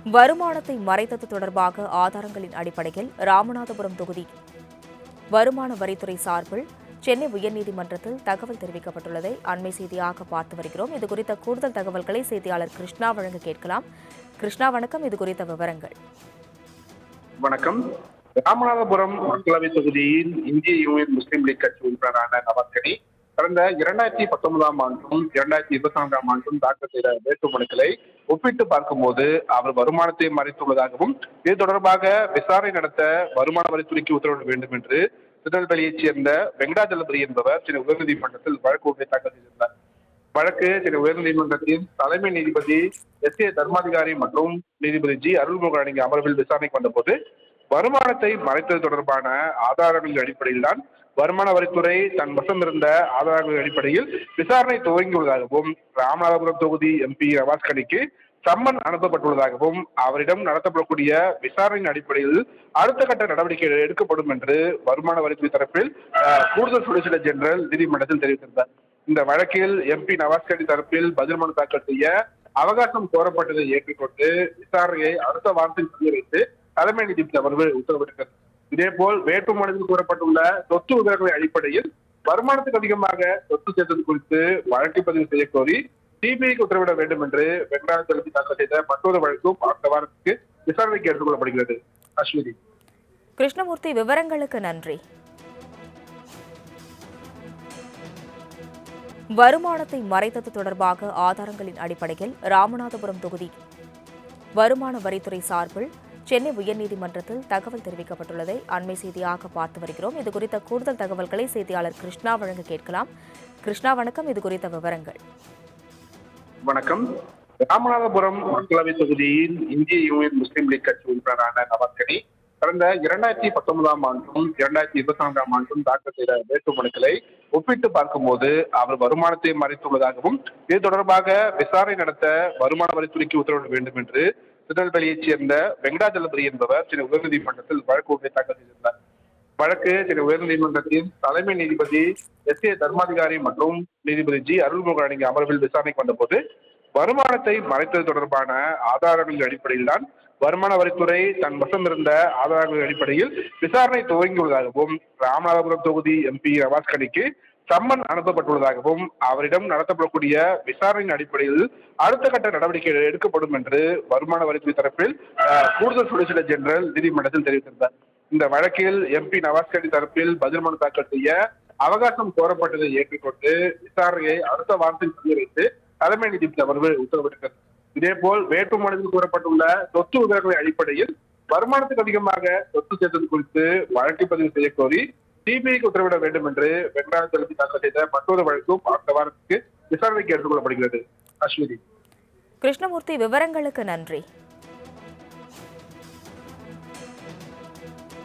வருமானத்தை மறைத்தது தொடர்பாக ஆதாரங்களின் அடிப்படையில் ராமநாதபுரம் தொகுதி வருமான வரித்துறை சார்பில் சென்னை உயர்நீதிமன்றத்தில் தகவல் தெரிவிக்கப்பட்டுள்ளதை அண்மை செய்தியாக பார்த்து வருகிறோம். இதுகுறித்த கூடுதல் தகவல்களை செய்தியாளர் கிருஷ்ணா வழங்க கேட்கலாம். கிருஷ்ணா, வணக்கம். இது குறித்த விவரங்கள். வணக்கம். ராமநாதபுரம் மக்களவை தொகுதியில் இந்திய யூனியன் முஸ்லீம் லீக் கட்சி உறுப்பினரான நவாஸ்கனி கடந்த 2019 ஆண்டும் 2024 ஆண்டும் தாக்கல் செய்த வேட்புமனுக்களை ஒப்பிட்டு பார்க்கும்போது அவர் வருமானத்தை மறைத்துள்ளதாகவும் இது தொடர்பாக விசாரணை நடத்த வருமான வரித்துறைக்கு உத்தரவிட வேண்டும் என்று திருநெல்வேலியைச் சேர்ந்த வெங்கடாஜலபதி என்பவர் சென்னை உயர்நீதிமன்றத்தில் வழக்கு ஒன்றை தாக்கல் செய்திருந்தார். வழக்கு சென்னை உயர்நீதிமன்றத்தின் தலைமை நீதிபதி எஸ்.ஏ. தர்மாதிகாரி மற்றும் நீதிபதி ஜி. அருள்முருகன் அடங்கிய அமர்வில் விசாரணைக்கு வந்தபோது வருமானத்தை மறைத்தது தொடர்பான ஆதாரங்களின் அடிப்படையில் தான் வருமான வரித்துறை தன் வசம் இருந்த ஆதாரங்களின் அடிப்படையில் விசாரணை துவங்கியுள்ளதாகவும் ராமநாதபுரம் தொகுதி எம்பி நவாஸ்கனிக்கு சம்மன் அனுப்பப்பட்டுள்ளதாகவும் அவரிடம் நடத்தப்படக்கூடிய விசாரணையின் அடிப்படையில் அடுத்த கட்ட நடவடிக்கை எடுக்கப்படும் என்று வருமான வரித்துறை தரப்பில் கூடுதல் சொலிசிட்டர் ஜெனரல் நீதிமன்றத்தில் தெரிவித்திருந்தார். இந்த வழக்கில் எம்பி நவாஸ்கனி தரப்பில் பதில் மனு தாக்கல் செய்ய அவகாசம் கோரப்பட்டதை ஏற்றுக்கொண்டு விசாரணையை அடுத்த வாரத்தில் வைத்து தலைமை நீதிபதி அமர்வு உத்தரவிட்டிருக்கிறது. இதேபோல் வேட்புமனுவில் கூறப்பட்டுள்ள சொத்து விவரங்களின் அடிப்படையில் வருமானத்துக்கு அதிகமாக சொத்து சேர்த்தது குறித்து வழக்கு பதிவு செய்ய கோரி சிபிஐக்கு உத்தரவிட வேண்டும் என்று வெங்கடாஜலபதி தாக்கல் செய்த மற்றொரு வழக்கும் அடுத்த வாரத்துக்கு விசாரணைக்கு எடுத்துக் கொள்ளப்படுகிறது. அஸ்வினி. கிருஷ்ணமூர்த்தி, விவரங்களுக்கு நன்றி. வருமானத்தை மறைத்தது தொடர்பாக ஆதாரங்களின் அடிப்படையில் ராமநாதபுரம் தொகுதி வருமான வரித்துறை சார்பில் சென்னை உயர்நீதிமன்றத்தில் தகவல் தெரிவிக்கப்பட்டுள்ளதை அண்மை செய்தியாக பார்த்து வருகிறோம். இதுகுறித்த கூடுதல் தகவல்களை செய்தியாளர் கிருஷ்ணா வழங்க கேட்கலாம். கிருஷ்ணா, வணக்கம். இது குறித்த விவரங்கள். வணக்கம். ராமநாதபுரம் மக்களவை தொகுதியில் இந்திய யூனியன் முஸ்லீம் லீக் கட்சி உறுப்பினரான நவாஸ்கனி கடந்த 2019 ஆண்டும் 2024 ஆண்டும் தாக்கல் செய்த வேட்புமனுக்களை ஒப்பிட்டு பார்க்கும்போது அவர் வருமானத்தை மறைத்துள்ளதாகவும் இது தொடர்பாக விசாரணை நடத்த வருமான வரித்துறைக்கு உத்தரவிட வேண்டும் என்று திருநெல்வேலியைச் சேர்ந்த வெங்கடாஜலபதி என்பவர் சென்னை உயர்நீதிமன்றத்தில் வழக்கு ஒன்றை தாக்கல் செய்திருந்தார். வழக்கு சென்னை உயர்நீதிமன்றத்தின் தலைமை நீதிபதி எஸ்.ஏ. தர்மாதிகாரி மற்றும் நீதிபதி ஜி. அருள்முருகன் அடங்கிய அமர்வில் விசாரணைக்கு வந்தபோது வருமானத்தை மறைத்தது தொடர்பான ஆதாரங்களின் அடிப்படையில் தான் வருமான வரித்துறை தன் வசம் இருந்த ஆதாரங்களின் அடிப்படையில் விசாரணை துவங்கியுள்ளதாகவும் ராமநாதபுரம் தொகுதி எம்பி நவாஸ்கனிக்கு சம்மன் அனுப்பப்பட்டுள்ளதாகவும் அவரிடம் நடத்தப்படக்கூடிய விசாரணையின் அடிப்படையில் அடுத்த கட்ட நடவடிக்கை எடுக்கப்படும் என்று வருமான வரித்துறை தரப்பில் கூடுதல் சொலிசிட்டர் ஜெனரல் நீதிமன்றத்தில் தெரிவித்திருந்தார். இந்த வழக்கில் எம்பி நவாஸ்கனி தரப்பில் பதில் மனு தாக்கல் செய்ய அவகாசம் கோரப்பட்டதை ஏற்றுக்கொண்டு விசாரணையை அடுத்த வாரத்தில் வைத்து தலைமை நீதிபதி அமர்வு உத்தரவிட்டிருக்கிறது. இதேபோல் வேட்புமனுவில் கூறப்பட்டுள்ள சொத்து விவரங்களின் அடிப்படையில் வருமானத்துக்கு அதிகமாக சொத்து சேர்த்தது குறித்து வழக்கு பதிவு செய்ய கோரி சிபிஐக்கு உத்தரவிட வேண்டும் என்று வெங்கடாஜலபதி தாக்கல் செய்த மற்றொரு வழக்கும் அடுத்த வாரத்துக்கு விசாரணைக்கு எடுத்துக் கொள்ளப்படுகிறது. அஸ்வினி. கிருஷ்ணமூர்த்தி, விவரங்களுக்கு நன்றி.